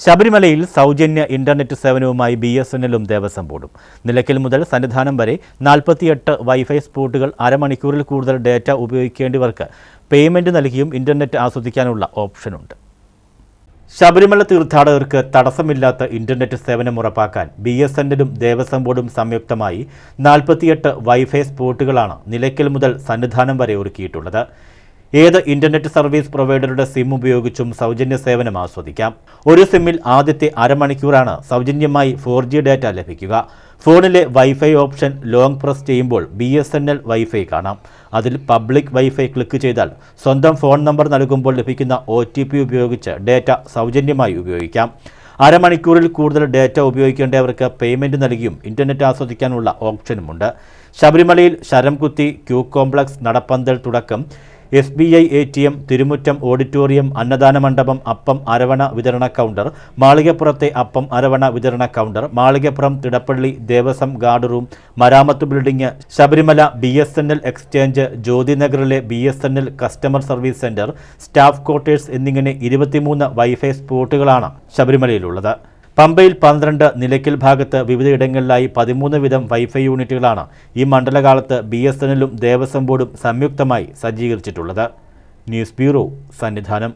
ശബരിമലയിൽ സൗജന്യ internet സേവനവുമായി BSNL Devaswom ബോർഡും നിലയ്ക്കൽ മുതൽ സന്നിധാനം വരെ 48 വൈഫൈ സ്പോട്ടുകൾ അരമണിക്കൂറിൽ കൂടുതൽ ഡേറ്റ ഉപയോഗിക്കേണ്ടവർക്ക് പേയ്മെന്റ് നൽകിയും ഇന്റർനെറ്റ് ആസ്വദിക്കാനുള്ള ഓപ്ഷനുണ്ട്. ശബരിമല തീർത്ഥാടകർക്ക് തടസ്സമില്ലാത്ത ഇന്റർനെറ്റ് സേവനം ഉറപ്പാക്കാൻ BSNL ദേവസ്വം ബോർഡും സംയുക്തമായി 48 വൈഫൈ സ്പോട്ടുകളാണ് നിലയ്ക്കൽ മുതൽ സന്നിധാനം വരെ ഒരുക്കിയിട്ടുള്ളത്. ഏത് ഇന്റർനെറ്റ് സർവീസ് പ്രൊവൈഡറുടെ സിം ഉപയോഗിച്ചും സൗജന്യ സേവനം ആസ്വദിക്കാം. ഒരു സിമ്മിൽ ആദ്യത്തെ അരമണിക്കൂറാണ് സൗജന്യമായി 4G ഡാറ്റ ലഭിക്കുക. ഫോണിലെ വൈഫൈ ഓപ്ഷൻ ലോങ് പ്രസ് ചെയ്യുമ്പോൾ BSNL വൈഫൈ കാണാം. അതിൽ പബ്ലിക് വൈഫൈ ക്ലിക്ക് ചെയ്താൽ സ്വന്തം ഫോൺ നമ്പർ നൽകുമ്പോൾ ലഭിക്കുന്ന OTP ഉപയോഗിച്ച് ഡാറ്റ സൗജന്യമായി ഉപയോഗിക്കാം. അരമണിക്കൂറിൽ കൂടുതൽ ഡാറ്റ ഉപയോഗിക്കേണ്ടവർക്ക് പേയ്മെന്റ് നൽകിയും ഇന്റർനെറ്റ് ആസ്വദിക്കാനുള്ള ഓപ്ഷനുമുണ്ട്. ശബരിമലയിൽ ശരംകുത്തി, ക്യൂ കോംപ്ലക്സ്, നടപ്പന്തൽ തുടക്കം SBI ATM, തിരുമുറ്റം ഓഡിറ്റോറിയം, അന്നദാന മണ്ഡപം, അപ്പം അരവണ വിതരണ കൗണ്ടർ, മാളികപ്പുറത്തെ അപ്പം അരവണ വിതരണ കൗണ്ടർ, മാളികപ്പുറം തിടപ്പള്ളി ദേവസ്വം ഗാർഡ് റൂം, മരാമത്ത് ബിൽഡിംഗ്, ശബരിമല BSNL എക്സ്ചേഞ്ച്, ജ്യോതിനഗറിലെ BSNL customer service centre, staff quarters എന്നിങ്ങനെ 23 വൈഫൈ സ്പോട്ടുകളാണ് ശബരിമലയിലുള്ളത്. പമ്പയിൽ 12, നിലയ്ക്കൽ ഭാഗത്ത് വിവിധയിടങ്ങളിലായി 13 വീതം വൈഫൈ യൂണിറ്റുകളാണ് ഈ മണ്ഡലകാലത്ത് BSNL ദേവസ്വം ബോർഡും സംയുക്തമായി സജ്ജീകരിച്ചിട്ടുള്ളത്. News bureau, Sannidhanam.